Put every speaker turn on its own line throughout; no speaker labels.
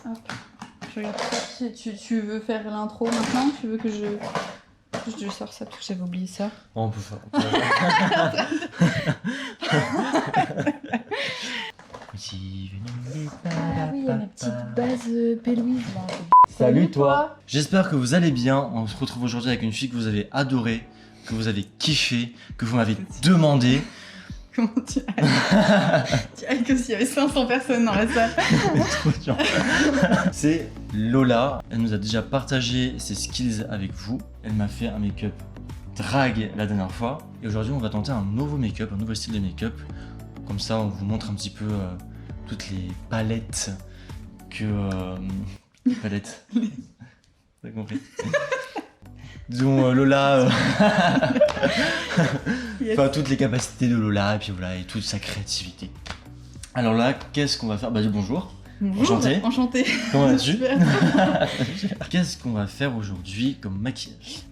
Hop. Je regarde ça. Tu veux faire l'intro maintenant? Tu veux que je sors ça parce que j'avais oublié ça.
Oh, on peut faire.
Ah oui, il y a ma petite base Pélouise là.
Salut toi. J'espère que vous allez bien. On se retrouve aujourd'hui avec une fille que vous avez adorée, que vous avez kiffé, que vous m'avez demandé.
Comment tu dirais que s'il y avait 500 personnes dans la salle.
Trop chiant. C'est Lola. Elle nous a déjà partagé ses skills avec vous. Elle m'a fait un make-up drague la dernière fois. Et aujourd'hui, on va tenter un nouveau make-up, un nouveau style de make-up. Comme ça, on vous montre un petit peu toutes les palettes que... palettes. T'as compris? Dont Lola...
Yes.
Enfin, toutes les capacités de Lola, et puis voilà, et toute sa créativité. Alors là, qu'est-ce qu'on va faire? Bah, dis bonjour.
Bonjour.
Enchanté. Comment vas-tu?
Super.
Qu'est-ce qu'on va faire aujourd'hui comme maquillage?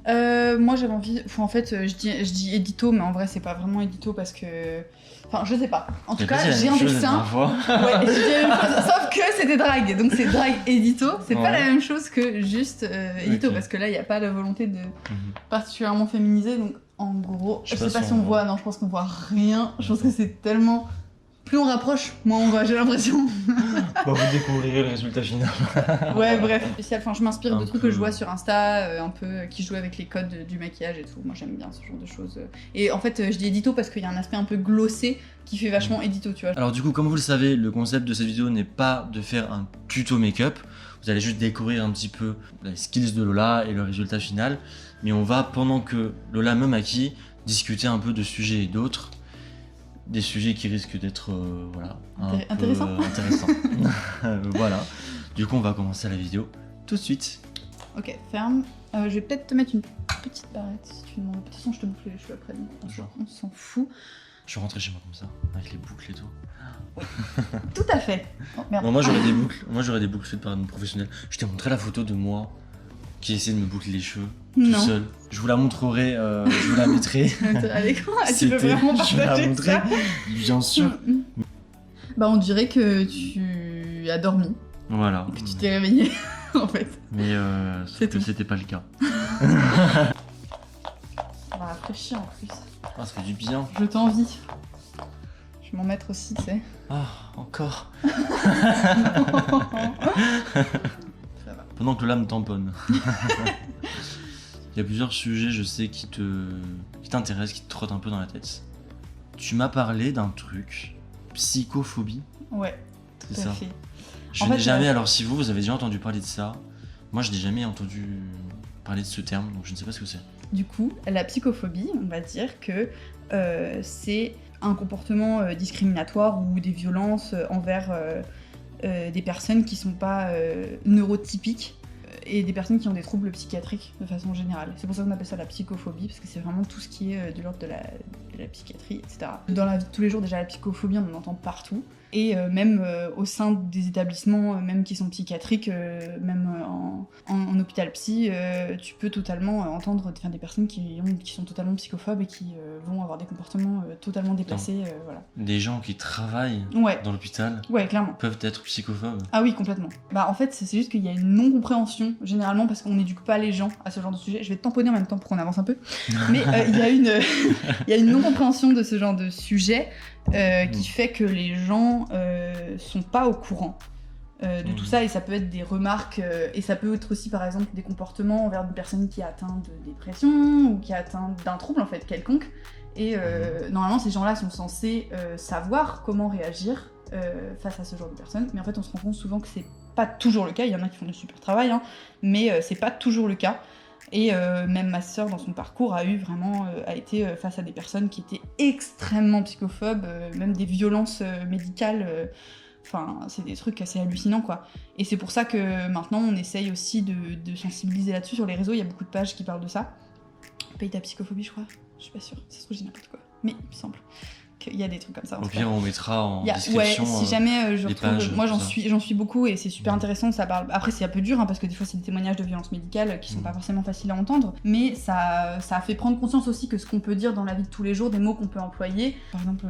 Moi j'avais envie, enfin, en fait je dis édito mais en vrai c'est pas vraiment édito parce que... Enfin je sais pas, en tout cas j'ai un dessin. Ouais, j'ai une chose, sauf que c'était drague, donc c'est drague édito, c'est pas la même chose que juste édito,
Ok.
parce que là il n'y a pas la volonté de particulièrement féminiser, donc en gros, je sais pas si on voit, non je pense qu'on voit rien, je pense que c'est tellement... Plus on rapproche, moins on va, j'ai l'impression.
Bon, vous découvrirez le résultat final.
Ouais, bref. Spécial, enfin, je m'inspire de
Un
trucs
peu.
que je vois sur Insta, un peu qui jouent avec les codes du maquillage et tout. Moi, j'aime bien ce genre de choses. Et en fait, je dis édito parce qu'il y a un aspect un peu glossé qui fait vachement édito, tu vois.
Alors du coup, comme vous le savez, le concept de cette vidéo n'est pas de faire un tuto make-up. Vous allez juste découvrir un petit peu les skills de Lola et le résultat final. Mais on va, pendant que Lola me maquille, discuter un peu de sujets et d'autres. Des sujets qui risquent d'être voilà,
Intéressant.
intéressants. Voilà. Du coup, on va commencer la vidéo tout de suite.
Ok, ferme. Je vais peut-être te mettre une petite barrette si tu demandes. De toute façon, je te boucle les cheveux après. Donc
Genre.
on s'en fout.
Je suis rentré chez moi comme ça, avec les boucles et tout.
Tout à fait. Oh, merde.
Non, moi j'aurais des boucles. Moi j'aurais des boucles faites par une professionnelle. Je t'ai montré la photo de moi qui essaie de me boucler les cheveux tout
Non.
seul. Je vous la montrerai, je vous la mettrai.
À l'écran, tu peux
C'était-
vraiment
je vais la
partager
montrer.
ça.
Bien sûr.
Bah, on dirait que tu as dormi,
Voilà.
que tu t'es réveillé, en fait.
Mais sauf
C'est
que
tout.
c'était pas le cas.
Ça va rafraîchir en plus.
Ah, ça fait du bien.
Je t'envie. Je vais m'en mettre aussi, tu sais.
Ah, encore.
Ça va.
Pendant que Lola me tamponne. Il y a plusieurs sujets, je sais, qui t'intéressent, qui te trottent un peu dans la tête. Tu m'as parlé d'un truc, psychophobie,
Ouais,
c'est
tout à
ça.
fait.
Je
En
n'ai
fait,
jamais, alors si vous avez déjà entendu parler de ça, moi je n'ai jamais entendu parler de ce terme, donc je ne sais pas ce que c'est.
Du coup, la psychophobie, on va dire que c'est un comportement discriminatoire ou des violences envers des personnes qui sont pas neurotypiques et des personnes qui ont des troubles psychiatriques de façon générale. C'est pour ça qu'on appelle ça la psychophobie, parce que c'est vraiment tout ce qui est de l'ordre de la psychiatrie, etc. Dans la vie de tous les jours, déjà, la psychophobie, on en entend partout. Et même au sein des établissements, même qui sont psychiatriques, même en hôpital psy, tu peux totalement entendre des personnes qui sont totalement psychophobes et qui vont avoir des comportements totalement déplacés. Voilà.
Des gens qui travaillent
Ouais,
dans l'hôpital
ouais, clairement.
peuvent être psychophobes.
Ah oui, complètement. Bah en fait, c'est juste qu'il y a une non-compréhension, généralement, parce qu'on n'éduque pas les gens à ce genre de sujet. Je vais te tamponner en même temps pour qu'on avance un peu. Mais il y a une non-compréhension de ce genre de sujet qui fait que les gens sont pas au courant de tout ça, et ça peut être des remarques, et ça peut être aussi par exemple des comportements envers une personne qui est atteinte de dépression ou qui est atteinte d'un trouble en fait quelconque. Et normalement ces gens-là sont censés savoir comment réagir face à ce genre de personnes, mais en fait on se rend compte souvent que c'est pas toujours le cas. Il y en a qui font du super travail, hein, mais c'est pas toujours le cas. Et même ma sœur, dans son parcours, a été face à des personnes qui étaient extrêmement psychophobes, même des violences médicales. Enfin, c'est des trucs assez hallucinants, quoi. Et c'est pour ça que maintenant, on essaye aussi de sensibiliser là-dessus. Sur les réseaux, il y a beaucoup de pages qui parlent de ça. Paye ta psychophobie, je crois. Je suis pas sûre. Ça se trouve, je dis n'importe quoi. Mais il me semble. qu'il y a des trucs comme ça.
Au pire, on mettra en
Ouais,
description
si jamais je
les
retrouve,
pages,
moi
tout ça.
j'en suis beaucoup et c'est super intéressant, ça parle. Après c'est un peu dur parce que des fois c'est des témoignages de violences médicales qui sont pas forcément faciles à entendre, mais ça a fait prendre conscience aussi que ce qu'on peut dire dans la vie de tous les jours, des mots qu'on peut employer. Par exemple,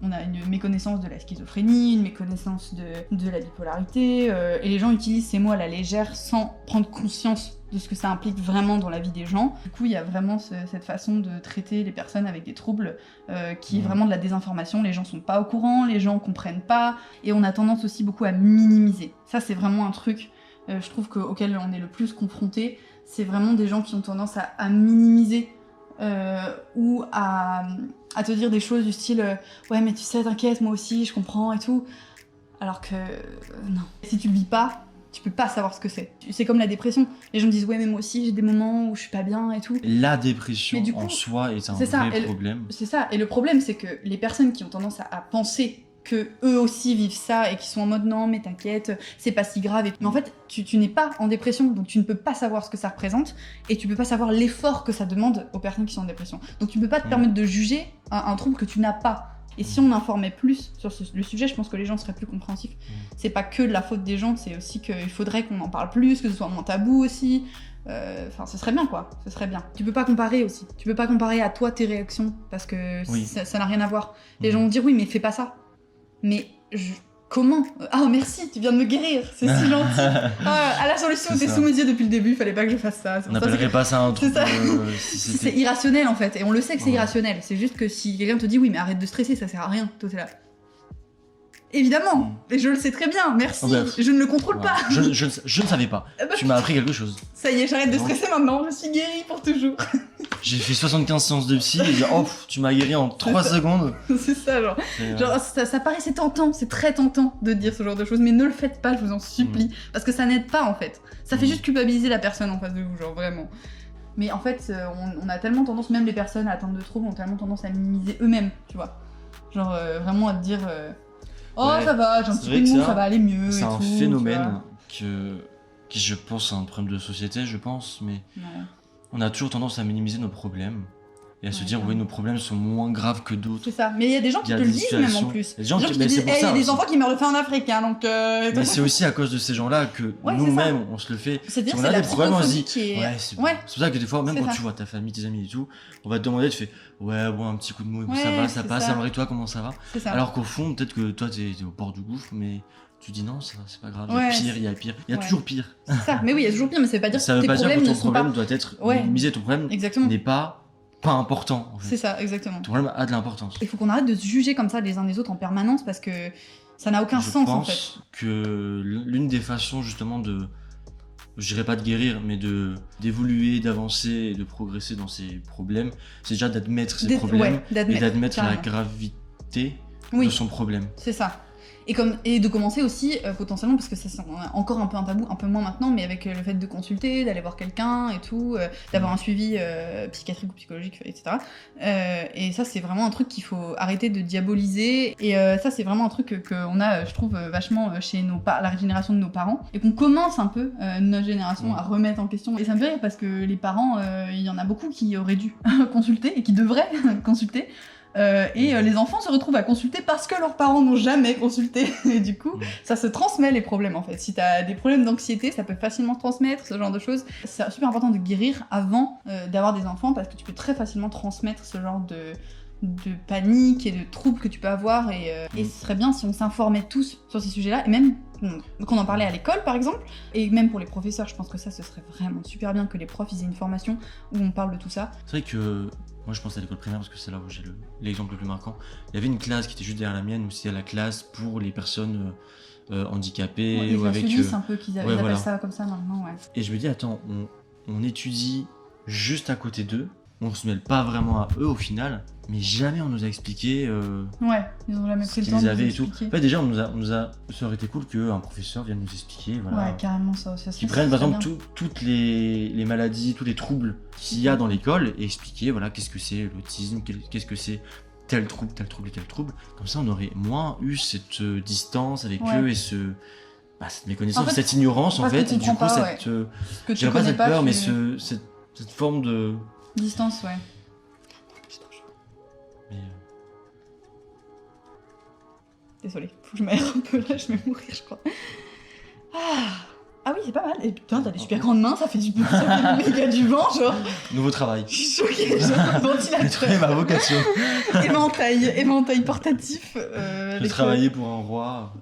on a une méconnaissance de la schizophrénie, une méconnaissance de la bipolarité, et les gens utilisent ces mots à la légère sans prendre conscience de ce que ça implique vraiment dans la vie des gens. Du coup, il y a vraiment cette façon de traiter les personnes avec des troubles qui est vraiment de la désinformation. Les gens sont pas au courant, les gens comprennent pas, et on a tendance aussi beaucoup à minimiser. Ça, c'est vraiment un truc, je trouve, auquel on est le plus confronté. C'est vraiment des gens qui ont tendance à minimiser ou à te dire des choses du style ouais, mais tu sais, t'inquiète, moi aussi, je comprends et tout. Alors que non. Si tu le vis pas, tu peux pas savoir ce que c'est. C'est comme la dépression. Les gens disent ouais, mais moi aussi j'ai des moments où je suis pas bien et tout.
La dépression
Mais du coup,
en soi est un
c'est ça,
vrai problème.
C'est ça. Et le problème, c'est que les personnes qui ont tendance à penser que eux aussi vivent ça et qui sont en mode non mais t'inquiète, c'est pas si grave. Mais en fait, tu n'es pas en dépression, donc tu ne peux pas savoir ce que ça représente et tu peux pas savoir l'effort que ça demande aux personnes qui sont en dépression. Donc tu peux pas te permettre de juger un trouble que tu n'as pas. Et si on informait plus sur le sujet, je pense que les gens seraient plus compréhensifs. C'est pas que de la faute des gens, c'est aussi qu'il faudrait qu'on en parle plus, que ce soit moins tabou aussi. Enfin, ce serait bien, quoi. Ce serait bien. Tu peux pas comparer aussi. Tu peux pas comparer à toi tes réactions, parce que ça n'a rien à voir. Les gens vont dire, oui, mais fais pas ça. Mais comment ? Ah, merci, tu viens de me guérir, c'est si gentil. Ah, la solution était sous mes yeux depuis le début, il fallait pas que je fasse ça.
On n'appellerait pas ça un truc.
C'est irrationnel en fait, et on le sait que c'est irrationnel. C'est juste que si quelqu'un te dit oui, mais arrête de stresser, ça sert à rien, toi t'es là. Évidemment, et je le sais très bien, merci, je ne le contrôle pas.
Je ne savais pas, tu m'as appris quelque chose.
Ça y est, j'arrête de stresser maintenant, je suis guérie pour toujours.
J'ai fait 75 séances de psy et oh, tu m'as guéri en 3 secondes.
C'est ça, genre ça paraissait tentant, c'est très tentant de dire ce genre de choses, mais ne le faites pas, je vous en supplie, parce que ça n'aide pas en fait. Ça fait juste culpabiliser la personne en face de vous, genre vraiment. Mais en fait, on a tellement tendance, même les personnes atteintes de troubles ont tellement tendance à minimiser eux-mêmes, tu vois. Genre vraiment à te dire oh ça va, j'ai un petit peu de mou, ça va aller mieux.
C'est un phénomène qui je pense est un problème de société, je pense, mais on a toujours tendance à minimiser nos problèmes et à se dire oui, nos problèmes sont moins graves que d'autres.
C'est ça, mais il y a des gens qui te le disent même en plus.
Il y a des gens qui
disent il y a des enfants qui meurent de faim en Afrique, hein, donc
mais c'est aussi à cause de ces gens-là que nous-mêmes on se le fait.
C'est-à-dire
on a des problèmes, on se dit c'est pour ça que des fois, même quand tu vois ta famille, tes amis et tout, on va te demander, tu fais ouais, bon, un petit coup de mou, ça va, ça passe, alors et toi comment ça va? Alors qu'au fond, peut-être que toi t'es au bord du gouffre, mais tu dis non, c'est pas grave, il y a pire, il y a toujours pire.
C'est ça, mais oui, il y a toujours pire, mais ça veut pas dire
que tes problèmes ne sont pas... ton problème doit être minimisé, ton problème n'est pas important en fait.
C'est ça, exactement.
Ton problème a de l'importance.
Il faut qu'on arrête de se juger comme ça les uns les autres en permanence parce que ça n'a aucun sens en fait.
Je pense que l'une des façons justement je dirais pas de guérir, mais d'évoluer, d'avancer et de progresser dans ses problèmes, c'est déjà d'admettre ses problèmes et d'admettre la gravité de son problème.
C'est ça. Et de commencer aussi potentiellement, parce que c'est encore un peu un tabou, un peu moins maintenant, mais avec le fait de consulter, d'aller voir quelqu'un et tout, d'avoir un suivi psychiatrique ou psychologique, etc. Et ça, c'est vraiment un truc qu'il faut arrêter de diaboliser. Et ça, c'est vraiment un truc qu'on a, je trouve, vachement chez la génération de nos parents, et qu'on commence un peu, notre génération, à remettre en question. Et ça me fait rire parce que les parents, il y en a beaucoup qui auraient dû consulter et qui devraient consulter. Les enfants se retrouvent à consulter parce que leurs parents n'ont jamais consulté. Et du coup, ça se transmet les problèmes en fait. Si t'as des problèmes d'anxiété, ça peut facilement se transmettre, ce genre de choses. C'est super important de guérir avant d'avoir des enfants parce que tu peux très facilement transmettre ce genre de panique et de troubles que tu peux avoir. Et ce serait bien si on s'informait tous sur ces sujets-là. Et même qu'on en parlait à l'école par exemple. Et même pour les professeurs, je pense que ça, ce serait vraiment super bien que les profs ils aient une formation où on parle de tout ça.
C'est vrai que moi je pense à l'école primaire parce que c'est là où j'ai l'exemple le plus marquant. Il y avait une classe qui était juste derrière la mienne où c'était la classe pour les personnes handicapées.
Ou avec un peu qu'ils appellent ça comme ça maintenant.
Et je me dis attends, on étudie juste à côté d'eux, on se mêle pas vraiment à eux au final, mais jamais on nous a expliqué
ils ont jamais pris le temps
de nous expliquer. En fait déjà ça aurait été cool qu'un professeur vienne nous expliquer. Voilà.
Ouais, carrément ça.
Qui prennent par exemple toutes les maladies, tous les troubles qu'il y a dans l'école et expliquer voilà qu'est-ce que c'est l'autisme, qu'est-ce que c'est tel trouble et tel trouble. Comme ça on aurait moins eu cette distance avec eux et cette méconnaissance, en fait, cette ignorance en fait, et du coup cette
que tu
pas cette peur mais cette forme de
distance,
mais
Désolée, faut que je m'aère un peu là, je vais mourir, je crois. Ah oui, c'est pas mal. Et putain, t'as des super grandes mains, ça fait du méga du vent, genre.
Nouveau travail.
Je suis choquée, genre,
J'ai trouvé ma vocation.
éventail portatif.
Je travaillais pour un roi,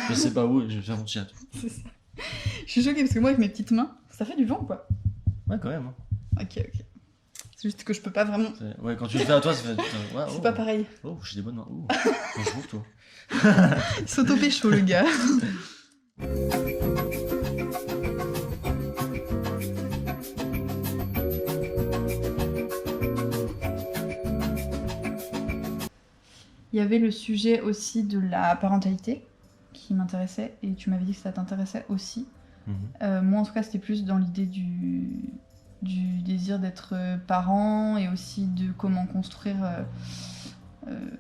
je sais pas où, et je vais faire mon château.
C'est ça. Je suis choquée parce que moi, avec mes petites mains, ça fait du vent, quoi.
Ouais, quand même. Hein.
Ok. C'est juste que je peux pas vraiment.
Ouais, quand tu le fais à toi, ça fait. Ouais,
C'est pas pareil.
Oh, j'ai des bonnes mains. Oh, bonjour, toi.
Il s'auto-pécho, le gars. Il y avait le sujet aussi de la parentalité qui m'intéressait et tu m'avais dit que ça t'intéressait aussi. Moi en tout cas c'était plus dans l'idée du désir d'être parent et aussi de comment construire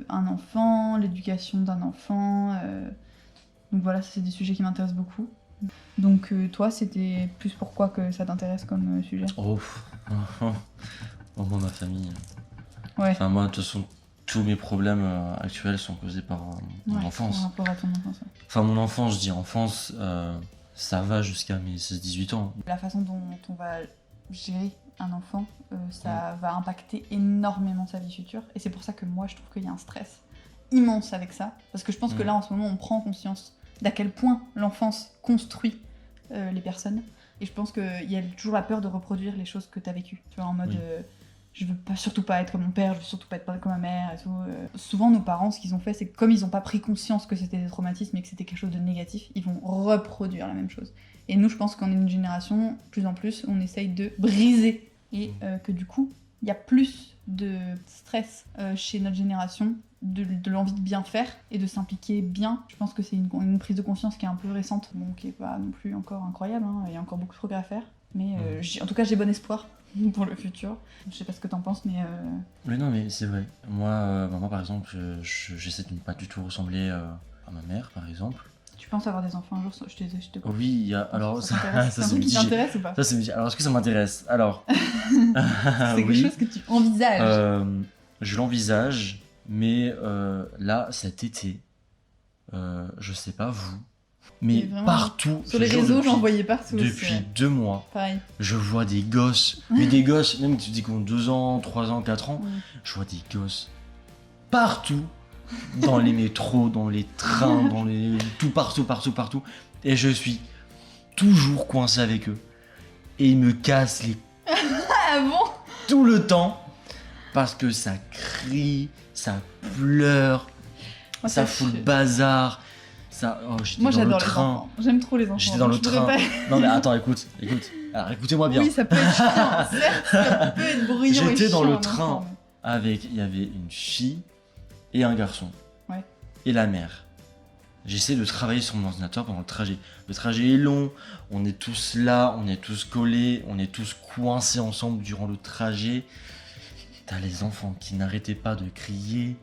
un enfant, l'éducation d'un enfant. Donc voilà, c'est des sujets qui m'intéressent beaucoup. Donc toi c'était plus pourquoi que ça t'intéresse comme sujet?
Oh, moi ma famille.
Ouais.
Enfin moi de toute façon tous mes problèmes actuels sont causés par mon enfance.
Par rapport à ton enfance. Ouais.
Enfin mon enfance, je dis enfance, ça va jusqu'à mes 16-18 ans.
La façon dont on va gérer un enfant, ça va impacter énormément sa vie future. Et c'est pour ça que moi je trouve qu'il y a un stress immense avec ça. Parce que je pense que là en ce moment on prend conscience d'à quel point l'enfance construit les personnes. Et je pense qu'il y a toujours la peur de reproduire les choses que tu as vécues. Tu vois, en mode... je veux pas, surtout pas être comme mon père, je veux surtout pas être comme ma mère et tout. Souvent, nos parents, ce qu'ils ont fait, c'est que comme ils ont pas pris conscience que c'était des traumatismes et que c'était quelque chose de négatif, ils vont reproduire la même chose. Et nous, je pense qu'on est une génération, de plus en plus, on essaye de briser. Et que du coup, il y a plus de stress chez notre génération, de l'envie de bien faire et de s'impliquer bien. Je pense que c'est une prise de conscience qui est un peu récente, bon, qui est pas non plus encore incroyable, hein. Il y a encore beaucoup de progrès à faire. Mais en tout cas, j'ai bon espoir pour le futur. Je sais pas ce que t'en penses, mais...
Mais non, mais c'est vrai. Moi, par exemple, j'essaie de ne pas du tout ressembler à ma mère, par exemple.
Tu penses avoir des enfants un jour? Je te coupe.
Oui, il y a... Alors,
ça c'est un truc qui t'intéresse ou pas?
Ça, c'est... Alors, est-ce que ça m'intéresse? Alors...
c'est quelque chose que tu envisages?
Je l'envisage, mais là, cet été, je sais pas vous, mais partout...
Sur les réseaux, j'en voyais partout.
Depuis 2 mois,
pareil.
Je vois des gosses, mais des gosses, même tu dis qu'on a 2 ans, 3 ans, 4 ans, je vois des gosses partout, dans les métros, dans les trains, dans les... tout partout. Et je suis toujours coincé avec eux. Et ils me cassent les...
Ah bon?
Tout le temps, parce que ça crie, ça pleure, ça fout le bazar. Ça... Oh,
moi j'adore les enfants, j'aime trop les enfants.
J'étais dans le train. Non mais attends, écoute. Alors écoutez-moi bien.
Oui, ça peut être chiant, certes, ça peut être bruyant.
J'étais dans le
train
enfant, avec, il y avait une fille et un garçon.
Ouais.
Et la mère. J'essaie de travailler sur mon ordinateur pendant le trajet. Le trajet est long, on est tous là, on est tous collés, on est tous coincés ensemble durant le trajet. T'as les enfants qui n'arrêtaient pas de crier.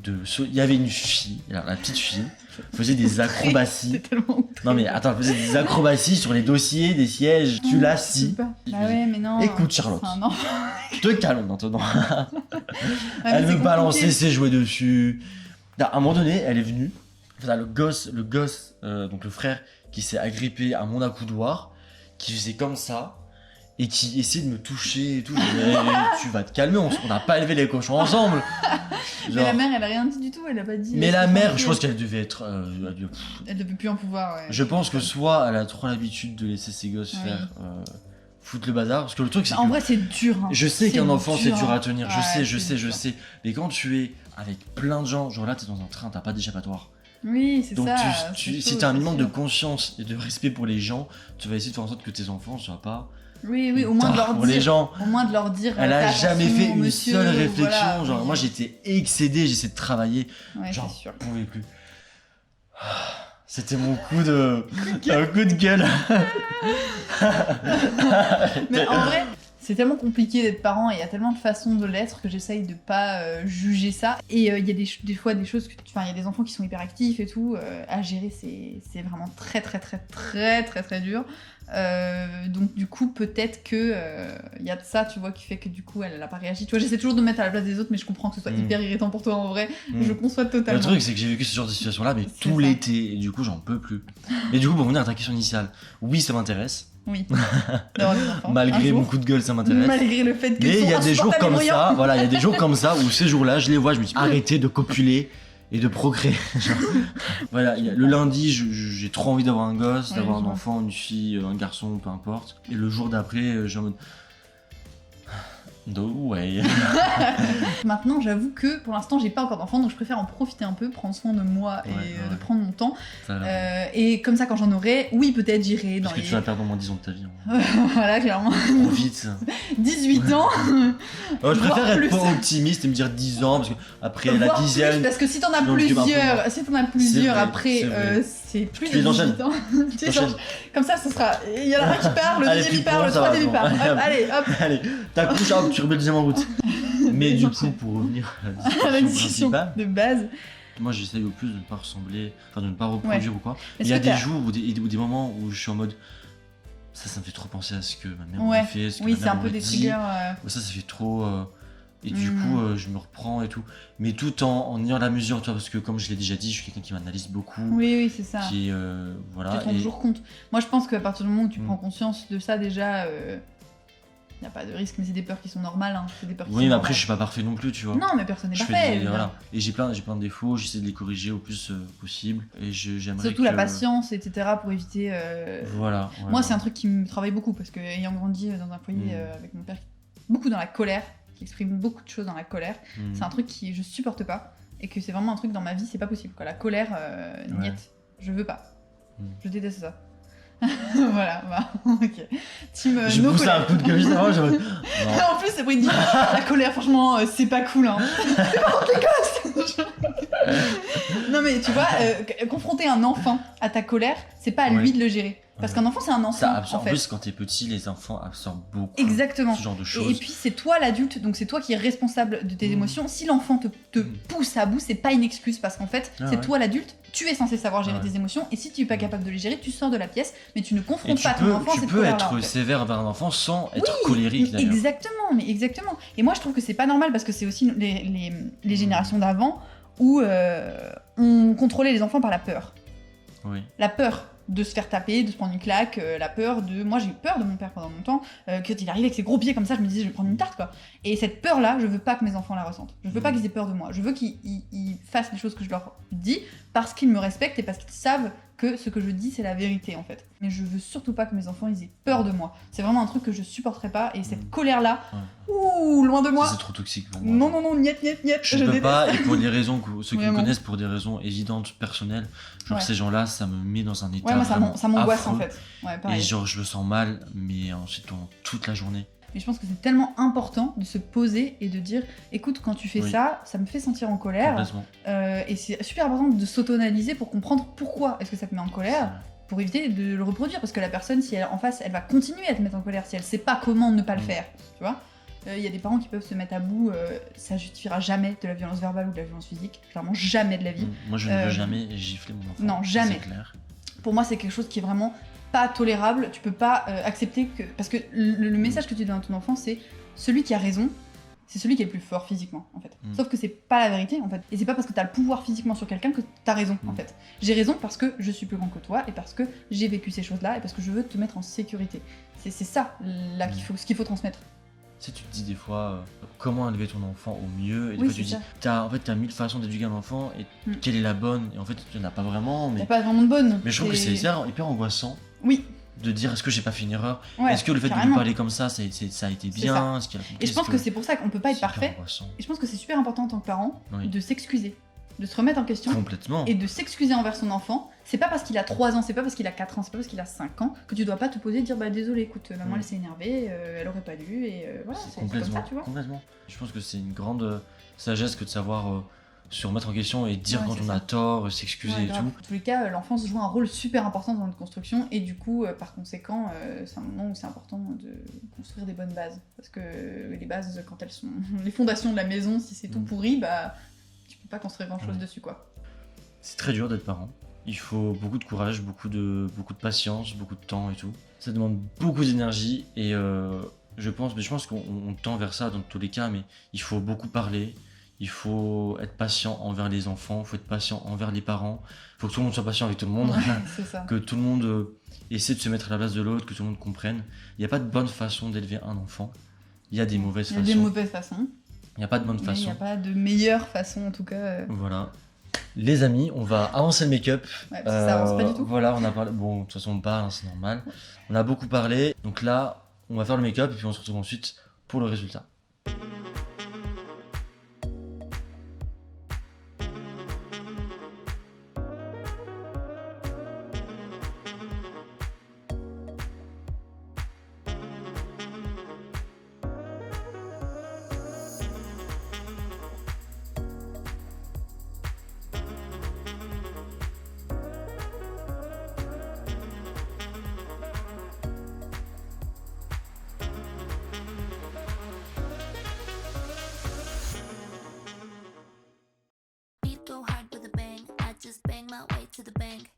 Il y avait une fille, alors la petite fille, faisait des acrobaties.
C'est tellement...
Non mais attends, elle faisait des acrobaties sur les dossiers, des sièges. Tu l'assis.
Bah ouais, mais non.
Écoute Charlotte, te calme maintenant. Elle
me
me balançait ses jouets dessus. À un moment donné, elle est venue. Le gosse, donc le frère, qui s'est agrippé à mon accoudoir, qui faisait comme ça. Et qui essaie de me toucher et tout. Tu vas te calmer, on n'a pas élevé les cochons ensemble.
Genre... Mais la mère, elle a rien dit du tout, elle a pas dit.
Mais la mère, je pense qu'elle devait être.
Elle devait plus en pouvoir, ouais.
Je pense que soit elle a trop l'habitude de laisser ses gosses faire foutre le bazar. Parce que le truc, c'est
en vrai, c'est dur. Hein.
Je sais qu'un enfant, c'est dur à tenir. Je sais. Mais quand tu es avec plein de gens, genre là, t'es dans un train, t'as pas d'échappatoire.
Oui, c'est
donc
ça.
Si t'as un minimum de conscience et de respect pour les gens, tu vas essayer de faire en sorte que tes enfants soient pas.
Oui, au moins de leur dire.
Les gens,
au moins de leur dire.
Elle a jamais fait une seule réflexion.
Voilà,
genre, moi j'étais excédé, j'essayais de travailler.
Ouais,
genre,
c'est sûr.
je pouvais plus. C'était mon coup de gueule.
Mais en vrai, c'est tellement compliqué d'être parent et il y a tellement de façons de l'être que j'essaye de pas juger ça. Et il y a des fois des choses, il y a des enfants qui sont hyper actifs et tout, à gérer c'est vraiment très dur. Donc du coup peut-être que y a de ça, tu vois, qui fait que du coup elle a pas réagi. Tu vois, j'essaie toujours de me mettre à la place des autres, mais je comprends que ce soit hyper irritant pour toi en vrai. Je conçois totalement.
Le truc c'est que j'ai vécu ce genre de situation là, mais tout l'été, et du coup j'en peux plus. Et du coup pour revenir à ta question initiale, oui ça m'intéresse.
Oui. D'avoir des enfants.
Malgré mon coup de gueule, ça m'intéresse.
Malgré le fait que
mais il y a des jours comme ça, voilà, il y a des jours comme ça où ces jours-là, je les vois, je me dis arrêtez de copuler et de procréer. Genre, voilà, le lundi, j'ai trop envie d'avoir un gosse, d'avoir un enfant, une fille, un garçon, peu importe. Et le jour d'après, j'ai en mode no way.
Maintenant, j'avoue que pour l'instant, j'ai pas encore d'enfant, donc je préfère en profiter un peu, prendre soin de moi et de prendre mon temps. Et comme ça, quand j'en aurai, oui, peut-être j'irai dans
Parce que tu vas perdre au moins 10 ans de ta vie.
Voilà, clairement.
Profite.
18 ans.
Je préfère être pas optimiste et me dire 10 ans, parce que après la dixième.
Parce que si t'en as plusieurs, après, c'est plus de 18 ans. Comme ça, ce sera. Il y en a un qui part, le deuxième il part, le troisième il part. Allez, hop.
Allez, t'accouches, tu remets le deuxième en route. Mais du coup, pour revenir à la discussion
de base.
Moi, j'essaye au plus de ne pas ressembler, enfin de ne pas reproduire ou quoi. Il y a des jours ou des moments où je suis en mode. Ça me fait trop penser à ce que ma mère m'a fait, ce que ma mère
c'est un peu des triggers.
Ça fait trop. Et du coup, je me reprends et tout. Mais tout en ayant la mesure, tu vois, parce que comme je l'ai déjà dit, je suis quelqu'un qui m'analyse beaucoup.
Oui, c'est ça.
Qui, voilà.
Tu te rends toujours compte. Moi, je pense qu'à partir du moment où tu prends conscience de ça, déjà. Il n'y a pas de risque, mais c'est des peurs qui sont normales. C'est des peurs
mais après, je suis pas parfait non plus, tu vois.
Non, mais personne n'est parfait.
Voilà. Et j'ai plein de défauts, j'essaie de les corriger au plus possible. Et j'aimerais
surtout la patience, etc., pour éviter.
Voilà.
Moi, c'est un truc qui me travaille beaucoup, parce que ayant grandi dans un foyer avec mon père, beaucoup dans la colère, qui exprime beaucoup de choses dans la colère, c'est un truc qui je supporte pas. Et que c'est vraiment un truc dans ma vie, c'est pas possible, quoi. La colère, niette. Je veux pas. Je déteste ça. Voilà, ok.
Je pousse un coup de gueule juste avant,
en plus, après, il dit la colère, franchement, c'est pas cool, hein. C'est pas contre les gosses. Non, mais tu vois, confronter un enfant à ta colère, c'est pas à lui de le gérer. Parce qu'un enfant, c'est un enfant. En fait.
En plus, quand t'es petit, les enfants absorbent beaucoup.
Exactement.
Ce genre de choses.
Et puis, c'est toi l'adulte, donc c'est toi qui es responsable de tes émotions. Si l'enfant te pousse à bout, c'est pas une excuse, parce qu'en fait, c'est toi l'adulte. Tu es censé savoir gérer tes émotions, et si tu es pas capable de les gérer, tu sors de la pièce, mais tu ne confrontes pas ton enfant.
Tu peux être sévère envers un enfant sans être colérique.
Exactement. Et moi, je trouve que c'est pas normal, parce que c'est aussi les générations d'avant où on contrôlait les enfants par la peur.
Oui.
La peur de se faire taper, de se prendre une claque, la peur de... Moi, j'ai eu peur de mon père pendant longtemps, quand il arrivait avec ses gros pieds comme ça, je me disais, je vais prendre une tarte, quoi. Et cette peur-là, je veux pas que mes enfants la ressentent. Je veux pas qu'ils aient peur de moi. Je veux qu'ils fassent les choses que je leur dis, parce qu'ils me respectent et parce qu'ils savent que ce que je dis, c'est la vérité, en fait. Mais je veux surtout pas que mes enfants, ils aient peur de moi. C'est vraiment un truc que je supporterais pas, et cette colère-là, loin de moi.
C'est trop toxique pour moi.
Non, niet.
Je peux pas, et pour des raisons, ceux qui me connaissent, pour des raisons évidentes, personnelles, genre ces gens-là, ça me met dans un état
moi, ça m'angoisse,
affreux.
en fait. Pareil.
Et genre, je me sens mal, mais ensuite, toute la journée.
Mais je pense que c'est tellement important de se poser et de dire, écoute, quand tu fais ça, ça me fait sentir en colère. Et c'est super important de s'auto-analyser pour comprendre pourquoi est-ce que ça te met en colère, pour éviter de le reproduire, parce que la personne, si elle en face, elle va continuer à te mettre en colère si elle sait pas comment ne pas le faire, tu vois. Il y a des parents qui peuvent se mettre à bout, ça justifiera jamais de la violence verbale ou de la violence physique, clairement jamais de la vie.
Moi, je ne veux jamais gifler mon enfant.
Non, jamais.
C'est clair.
Pour moi, c'est quelque chose qui est vraiment pas tolérable. Tu peux pas accepter que... Parce que le message que tu donnes à ton enfant, c'est celui qui a raison, c'est celui qui est le plus fort physiquement, en fait. Sauf que c'est pas la vérité, en fait. Et c'est pas parce que t'as le pouvoir physiquement sur quelqu'un que t'as raison, en fait. J'ai raison parce que je suis plus grand que toi, et parce que j'ai vécu ces choses-là, et parce que je veux te mettre en sécurité. C'est ça, là, ce qu'il faut transmettre.
Tu sais, tu te dis des fois comment élever ton enfant au mieux, et des fois tu te dis t'as 1000 façons d'éduquer un enfant, et quelle est la bonne, et en fait il n'y en a pas vraiment.
Il n'y a pas vraiment de bonne.
Mais je trouve que c'est hyper angoissant.
Oui.
De dire est-ce que j'ai pas fait une erreur, est-ce que le fait de lui parler comme ça a été bien,
et je pense que c'est pour ça qu'on peut pas être parfait, et je pense que c'est super important en tant que parent de s'excuser, de se remettre en question
complètement,
et de s'excuser envers son enfant. C'est pas parce qu'il a 3 ans, c'est pas parce qu'il a 4 ans, c'est pas parce qu'il a 5 ans que tu dois pas te poser et dire bah désolé, écoute, maman elle s'est énervée, elle aurait pas dû, et voilà, c'est comme ça, tu vois.
Complètement. Je pense que c'est une grande sagesse que de savoir se remettre en question et dire
Ouais,
quand
c'est
on
ça.
a tort, s'excuser
Ouais,
et
grave.
tout.
En tous les cas, l'enfance joue un rôle super important dans notre construction et du coup, par conséquent, c'est un moment où c'est important de construire des bonnes bases. Parce que les bases, quand elles sont les fondations de la maison, si c'est tout pourri, bah tu peux pas construire grand chose dessus quoi.
C'est très dur d'être parent. Il faut beaucoup de courage, beaucoup de patience, beaucoup de temps et tout. Ça demande beaucoup d'énergie et je pense qu'on tend vers ça dans tous les cas, mais il faut beaucoup parler. Il faut être patient envers les enfants, il faut être patient envers les parents. Il faut que tout le monde soit patient avec tout le monde,
Ouais, c'est ça.
que tout le monde essaie de se mettre à la place de l'autre, que tout le monde comprenne. Il n'y a pas de bonne façon d'élever un enfant. Il y a des mauvaises
Il y a
façons.
des mauvaises façons,
Il n'y a pas de bonne
mais il n'y
façon.
a pas de meilleure façon en tout cas.
Voilà. Les amis, on va avancer le make-up.
Ouais, parce que ça avance pas du tout.
Voilà, on a parlé. Bon, de toute façon, on parle, hein, c'est normal. On a beaucoup parlé. Donc là, on va faire le make-up et puis on se retrouve ensuite pour le résultat.
Beat go hard with a bang. I just bang my way to the bank.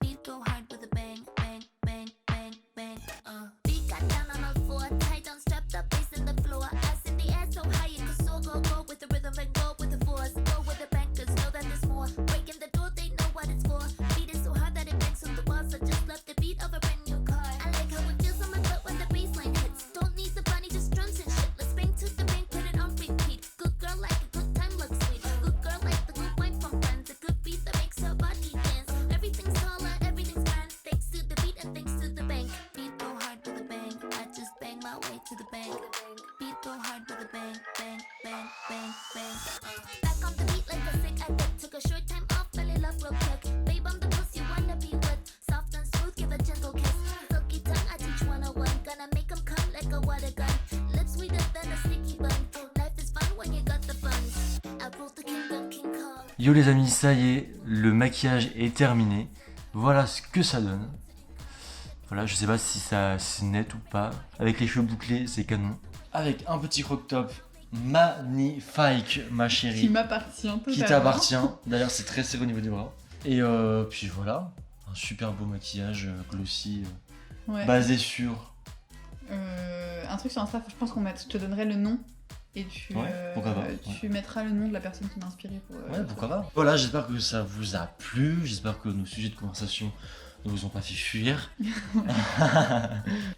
Beat go hard with a bang, bang, bang, bang, bang. Beat got down on all four, tight down, strapped up, face in the floor. Ass in the air so high you can soar. Go with the rhythm and go with the force. Go with the bankers, know that there's more. Breaking the door, they know what it's for. Beat is so hard that it bangs on the walls. I just left the beat of a brand new car. I like how it feels on my butt when the bassline hits. Don't need the body, just drums and shit. Let's bang to the bank, put it on repeat. Good girl like a good time looks sweet. Good girl like the good wine from friends. A good beat that makes her body dance. Everything's taller, everything's grand. Thanks to the beat and thanks to the bank. Beat go hard with a bang. I just bang my way to the bank. Beat go hard with a bang, bang, bang, bang, bang. Back on the beat like a sick addict. Took a short time off, fell in love real quick. Babe, I'm the puss you wanna be with. Soft and smooth, give a gentle kiss. Silky tongue, I teach 101. Gonna make 'em come like a water gun. Lips sweeter than a sticky bun. Life is fun when you got the funds. I ruled the kingdom, King Kong.
Yo les amis, ça y est, le maquillage est terminé. Voilà ce que ça donne. Voilà, je sais pas si ça c'est net ou pas. Avec les cheveux bouclés, c'est canon. Avec un petit crop top magnifique, ma chérie.
Qui m'appartient totalement.
Qui t'appartient. D'ailleurs, c'est très serré au niveau des bras. Et puis voilà, un super beau maquillage glossy,
Ouais.
basé sur.
Un truc sur Insta, je pense qu'on je te donnerai le nom et tu,
Ouais, pourquoi pas,
tu mettras le nom de la personne qui m'a inspiré pour.
Ouais, pourquoi pas. Voilà, j'espère que ça vous a plu. J'espère que nos sujets de conversation ne vous ont pas fait fuir.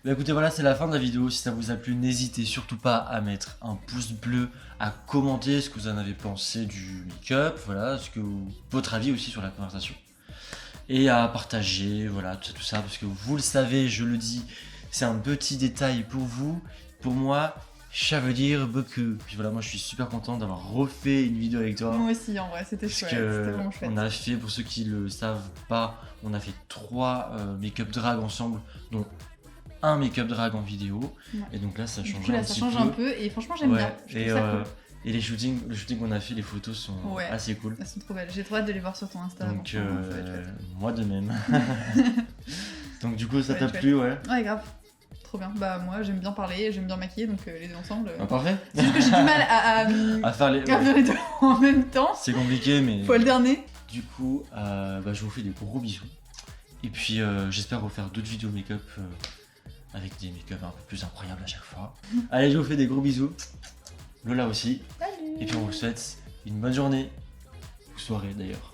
Bah écoutez, voilà, c'est la fin de la vidéo. Si ça vous a plu, n'hésitez surtout pas à mettre un pouce bleu, à commenter ce que vous en avez pensé du make-up, voilà, votre avis aussi sur la conversation. Et à partager, voilà, tout ça, parce que vous le savez, je le dis, c'est un petit détail pour vous. Pour moi, ça veut dire beaucoup. Puis voilà, moi je suis super content d'avoir refait une vidéo avec toi.
Moi aussi, en vrai, c'était
Parce
chouette, c'était
que
vraiment chouette.
on a fait, pour ceux qui le savent pas, on a fait 3 make-up drag ensemble, dont un make-up drag en vidéo.
Ouais.
Et donc là, ça
Du
change
coup, là,
un
ça
petit
change
peu.
un peu et franchement, j'aime
Ouais,
bien. Je
et,
trouve ça cool.
et le shooting qu'on a fait, les photos sont
Ouais.
assez cool.
Elles sont trop belles. J'ai trop hâte de les voir sur ton Insta.
Donc
franchement, ça va être chouette.
moi de même. Donc du coup, ça
Ouais,
t'a
chouette.
plu, ouais.
Ouais, grave. Trop bien. Bah, moi, j'aime bien parler, j'aime bien maquiller, donc les deux ensemble.
Ah, parfait.
C'est juste que j'ai du mal
À faire les.
à faire les deux en même temps.
C'est compliqué, mais.
Faut alterner.
Du coup, bah, je vous fais des gros bisous. Et puis, j'espère refaire d'autres vidéos make-up avec des make-up un peu plus incroyables à chaque fois. Allez, je vous fais des gros bisous. Lola aussi.
Salut.
Et puis, on vous souhaite une bonne journée. Ou soirée d'ailleurs.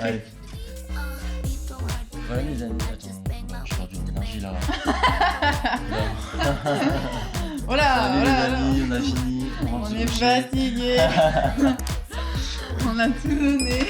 Allez. Voilà, les amis. Attends, je perds de l'énergie là.
Voilà,
Allez,
voilà,
les amis, on a fini.
On
se
est
coucher.
fatigué. On a tout donné.